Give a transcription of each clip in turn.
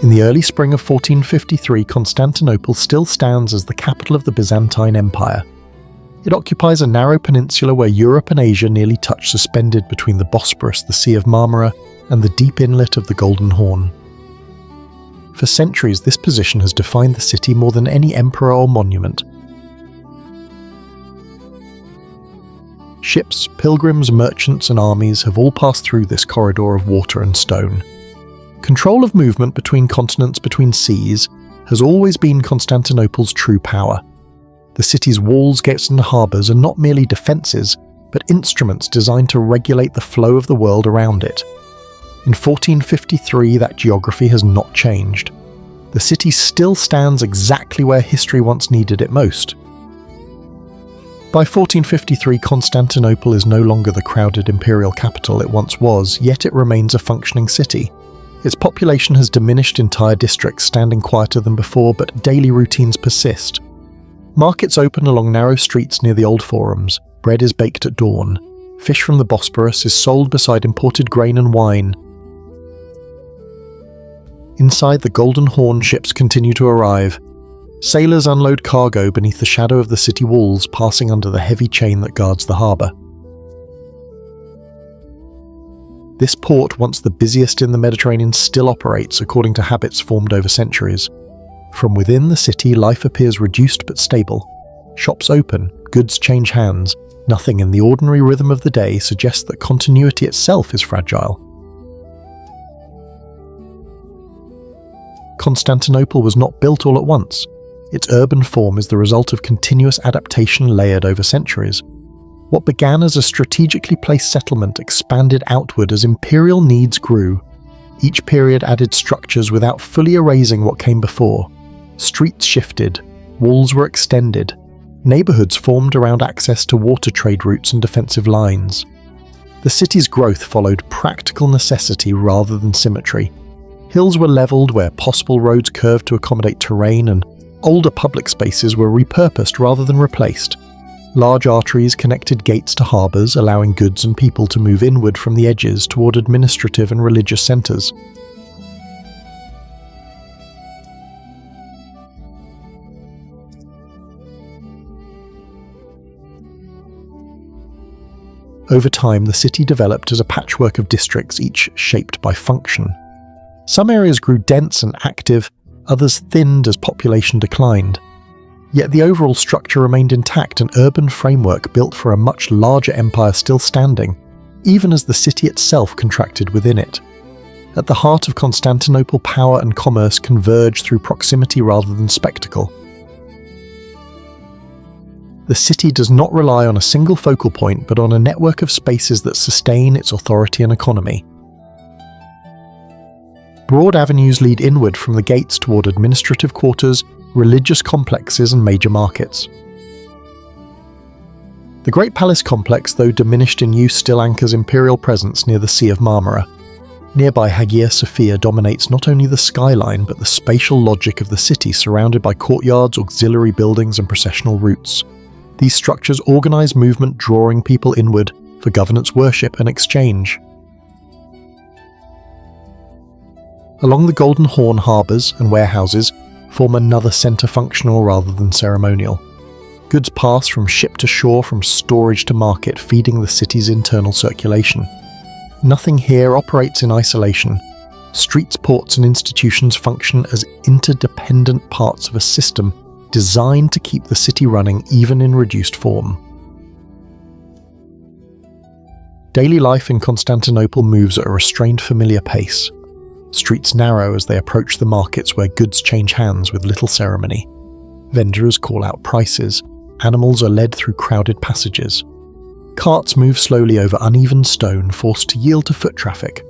In the early spring of 1453, Constantinople still stands as the capital of the Byzantine Empire. It occupies a narrow peninsula where Europe and Asia nearly touch, suspended between the Bosporus, the Sea of Marmara, and the deep inlet of the Golden Horn. For centuries, this position has defined the city more than any emperor or monument. Ships, pilgrims, merchants, and armies have all passed through this corridor of water and stone. Control of movement between continents, between seas, has always been Constantinople's true power. The city's walls, gates, and harbours are not merely defences, but instruments designed to regulate the flow of the world around it. In 1453, that geography has not changed. The city still stands exactly where history once needed it most. By 1453, Constantinople is no longer the crowded imperial capital it once was, yet it remains a functioning city. Its population has diminished, entire districts standing quieter than before, but daily routines persist. Markets open along narrow streets near the old forums, bread is baked at dawn, fish from the Bosporus is sold beside imported grain and wine. Inside the Golden Horn, ships continue to arrive. Sailors unload cargo beneath the shadow of the city walls, passing under the heavy chain that guards the harbour. This port, once the busiest in the Mediterranean, still operates according to habits formed over centuries. From within the city, life appears reduced but stable. Shops open, goods change hands. Nothing in the ordinary rhythm of the day suggests that continuity itself is fragile. Constantinople was not built all at once. Its urban form is the result of continuous adaptation layered over centuries. What began as a strategically placed settlement expanded outward as imperial needs grew. Each period added structures without fully erasing what came before. Streets shifted, walls were extended, neighbourhoods formed around access to water trade routes and defensive lines. The city's growth followed practical necessity rather than symmetry. Hills were levelled where possible, roads curved to accommodate terrain, and older public spaces were repurposed rather than replaced. Large arteries connected gates to harbours, allowing goods and people to move inward from the edges toward administrative and religious centres. Over time, the city developed as a patchwork of districts, each shaped by function. Some areas grew dense and active, others thinned as population declined. Yet the overall structure remained intact, an urban framework built for a much larger empire still standing, even as the city itself contracted within it. At the heart of Constantinople, power and commerce converge through proximity rather than spectacle. The city does not rely on a single focal point, but on a network of spaces that sustain its authority and economy. Broad avenues lead inward from the gates toward administrative quarters, religious complexes, and major markets. The Great Palace complex, though diminished in use, still anchors imperial presence near the Sea of Marmara. Nearby, Hagia Sophia dominates not only the skyline but the spatial logic of the city, surrounded by courtyards, auxiliary buildings, and processional routes. These structures organize movement, drawing people inward for governance, worship, and exchange. Along the Golden Horn, harbours and warehouses form another centre, functional rather than ceremonial. Goods pass from ship to shore, from storage to market, feeding the city's internal circulation. Nothing here operates in isolation. Streets, ports, and institutions function as interdependent parts of a system designed to keep the city running even in reduced form. Daily life in Constantinople moves at a restrained, familiar pace. Streets narrow as they approach the markets where goods change hands with little ceremony. Vendors call out prices. Animals are led through crowded passages. Carts move slowly over uneven stone, forced to yield to foot traffic.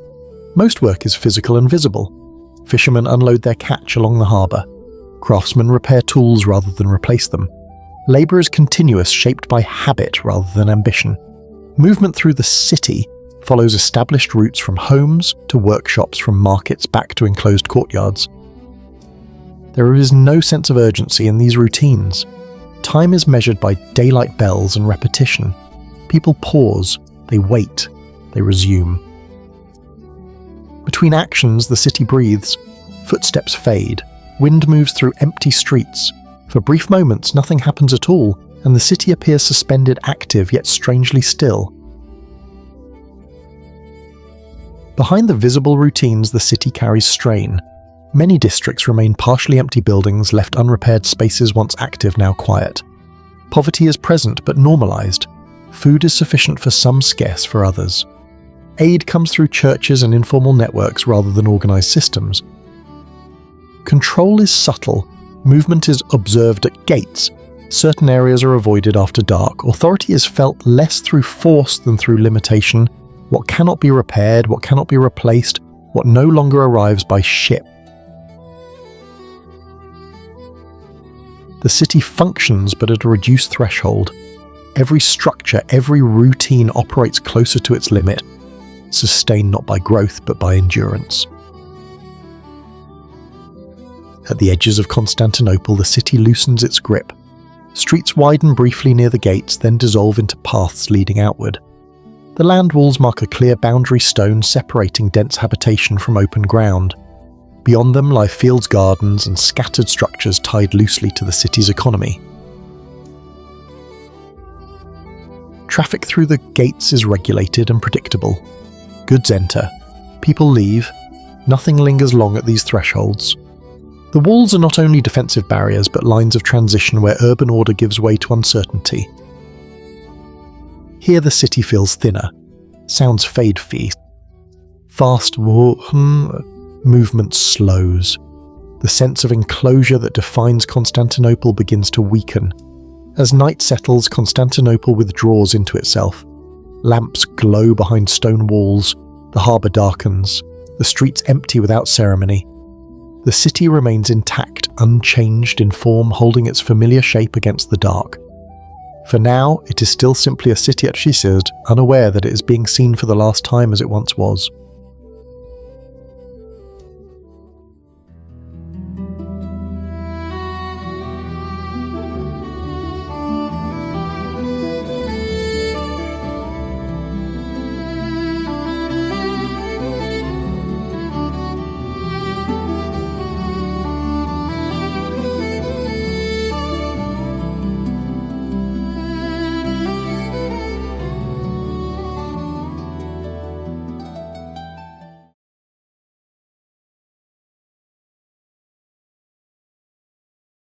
Most work is physical and visible. Fishermen unload their catch along the harbour. Craftsmen repair tools rather than replace them. Labour is continuous, shaped by habit rather than ambition. Movement through the city follows established routes from homes to workshops, from markets back to enclosed courtyards. There is no sense of urgency in these routines. Time is measured by daylight bells and repetition. People pause, they wait, they resume. Between actions, the city breathes. Footsteps fade. Wind moves through empty streets. For brief moments, nothing happens at all, and the city appears suspended, active, yet strangely still. Behind the visible routines, the city carries strain. Many districts remain partially empty buildings, left unrepaired spaces once active, now quiet. Poverty is present but normalized. Food is sufficient for some, scarce for others. Aid comes through churches and informal networks rather than organized systems. Control is subtle. Movement is observed at gates. Certain areas are avoided after dark. Authority is felt less through force than through limitation. What cannot be repaired, what cannot be replaced, what no longer arrives by ship. The city functions but at a reduced threshold. Every structure, every routine operates closer to its limit, sustained not by growth but by endurance. At the edges of Constantinople, the city loosens its grip. Streets widen briefly near the gates, then dissolve into paths leading outward. The land walls mark a clear boundary stone separating dense habitation from open ground. Beyond them lie fields, gardens, and scattered structures tied loosely to the city's economy. Traffic through the gates is regulated and predictable. Goods enter. People leave. Nothing lingers long at these thresholds. The walls are not only defensive barriers but lines of transition where urban order gives way to uncertainty. Here the city feels thinner. Sounds fade fast. Movement slows. The sense of enclosure that defines Constantinople begins to weaken. As night settles, Constantinople withdraws into itself. Lamps glow behind stone walls. The harbour darkens. The streets empty without ceremony. The city remains intact, unchanged in form, holding its familiar shape against the dark. For now, it is still simply a city at Shisird, unaware that it is being seen for the last time as it once was.